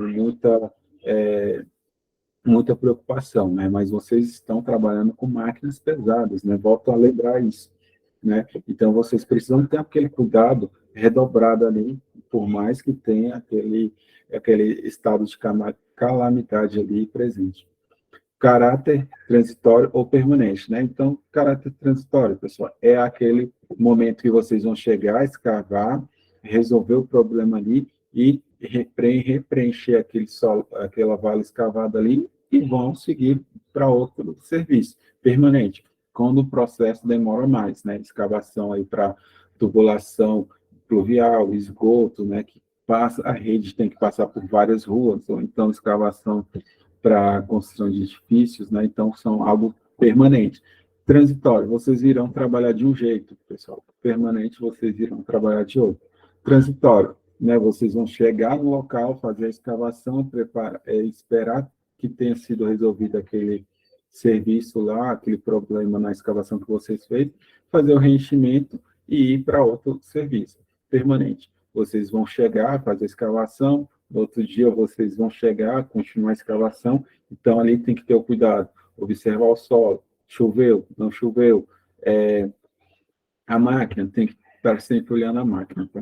muita preocupação, né? Mas vocês estão trabalhando com máquinas pesadas, né? Volto a lembrar isso, né? Então, vocês precisam ter aquele cuidado redobrado ali, por mais que tenha aquele estado de calamidade ali presente. Caráter transitório ou permanente, né? Então, caráter transitório, pessoal, é aquele momento que vocês vão chegar, escavar, resolver o problema ali e repreencher aquele solo, aquela vala escavada ali e vão seguir para outro serviço permanente, quando o processo demora mais, né? Escavação aí para tubulação pluvial, esgoto, né? Que passa, a rede tem que passar por várias ruas, ou então escavação para construção de edifícios, né? Então, são algo permanente. Transitório, vocês irão trabalhar de um jeito, pessoal. Permanente, vocês irão trabalhar de outro. Transitório, né? Vocês vão chegar no local, fazer a escavação, esperar que tenha sido resolvido aquele serviço lá, aquele problema na escavação que vocês fez, fazer o reenchimento e ir para outro serviço permanente. Vocês vão chegar, fazer a escavação, no outro dia vocês vão chegar, continuar a escavação, então ali tem que ter o cuidado, observar o solo, choveu, não choveu, a máquina, tem que estar sempre olhando a máquina. Tá?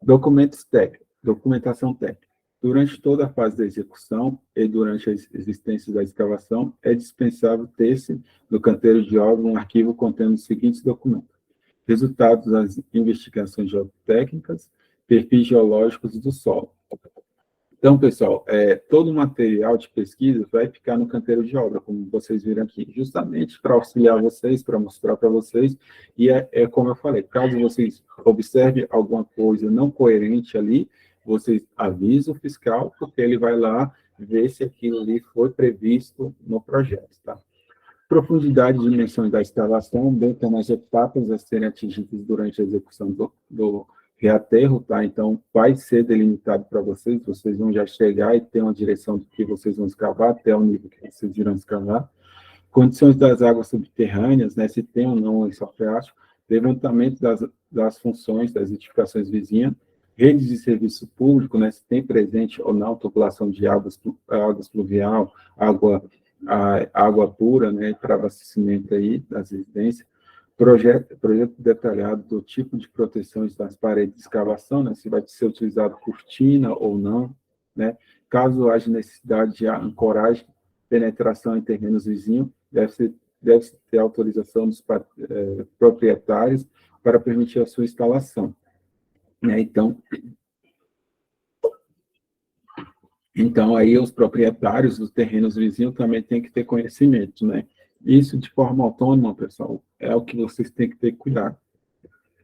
Documentos técnicos, documentação técnica. Durante toda a fase da execução e durante a existência da escavação, é dispensável ter-se no canteiro de obra um arquivo contendo os seguintes documentos: resultados das investigações geotécnicas, perfis geológicos do solo. Então, pessoal, todo o material de pesquisa vai ficar no canteiro de obra, como vocês viram aqui, justamente para auxiliar vocês, para mostrar para vocês, e como eu falei, caso vocês observem alguma coisa não coerente ali, vocês avisam o fiscal, porque ele vai lá ver se aquilo ali foi previsto no projeto, tá? Profundidade e dimensões da instalação, bem como as etapas a serem atingidas durante a execução do reaterro, tá? Então, vai ser delimitado para vocês vão já chegar e ter uma direção do que vocês vão escavar, até o nível que vocês irão escavar. Condições das águas subterrâneas, né? Se tem ou não lençol freático, levantamento das funções das edificações vizinhas, redes de serviço público, né? Se tem presente ou não tubulação de águas pluvial, água pura, né, para abastecimento aí das residências, projeto detalhado do tipo de proteções das paredes de escavação, né, se vai ser utilizado cortina ou não, né, caso haja necessidade de ancoragem, penetração em terrenos vizinhos, deve ser deve ter autorização dos proprietários para permitir a sua instalação. Né? Então, aí os proprietários dos terrenos vizinhos também têm que ter conhecimento, né? Isso de forma autônoma, pessoal, é o que vocês têm que ter cuidado.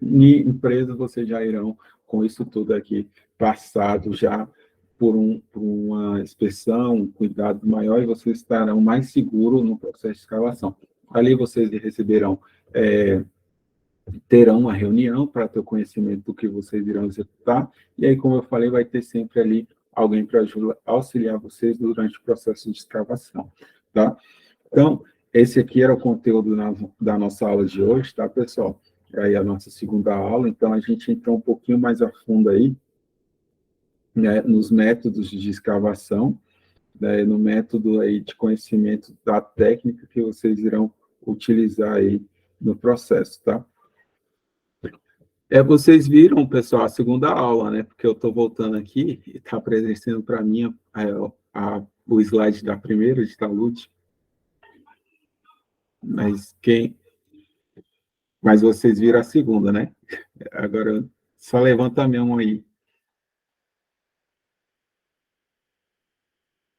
Em empresas, vocês já irão, com isso tudo aqui, passado já por uma inspeção, um cuidado maior, e vocês estarão mais seguros no processo de escavação. Ali vocês receberão, terão uma reunião para ter o conhecimento do que vocês irão executar, e aí, como eu falei, vai ter sempre ali alguém para auxiliar vocês durante o processo de escavação, tá? Então, esse aqui era o conteúdo da nossa aula de hoje, tá, pessoal? Aí a nossa segunda aula, então a gente entrou um pouquinho mais a fundo aí, né, nos métodos de escavação, né, no método aí de conhecimento da técnica que vocês irão utilizar aí no processo, tá? Vocês viram, pessoal, a segunda aula, né? Porque eu estou voltando aqui e está aparecendo para mim o slide da primeira, de talude. Mas vocês viram a segunda, né? Agora, só levanta a mão aí.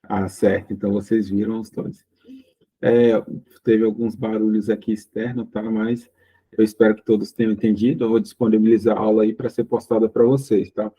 Ah, certo. Então, vocês viram os dois. Teve alguns barulhos aqui externos, tá? Mas eu espero que todos tenham entendido. Eu vou disponibilizar a aula aí para ser postada para vocês, tá?